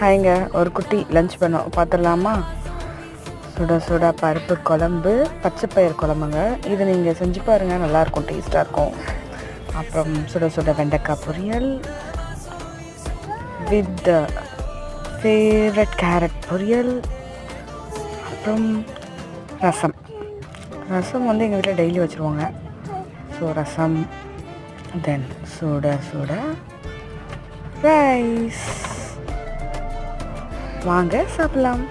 ஹாய்ங்க, ஒரு குட்டி லஞ்ச் பண்ணோம் பார்த்துடலாமா? சுட சுட பருப்பு குழம்பு, பச்சைப்பயிர் குழம்புங்க. இது நீங்கள் செஞ்சு பாருங்கள், நல்லாயிருக்கும், டேஸ்ட்டாக இருக்கும். அப்புறம் சுட சுட வெண்டைக்காய் பொரியல் வித் ஃபேவரட் கேரட் பொரியல். அப்புறம் ரசம் வந்து எங்கள் வீட்டில் டெய்லி வச்சுருவாங்க. ஸோ ரசம், தென் சுட சுட ரைஸ். வாங்க சாப்பிடலாம்.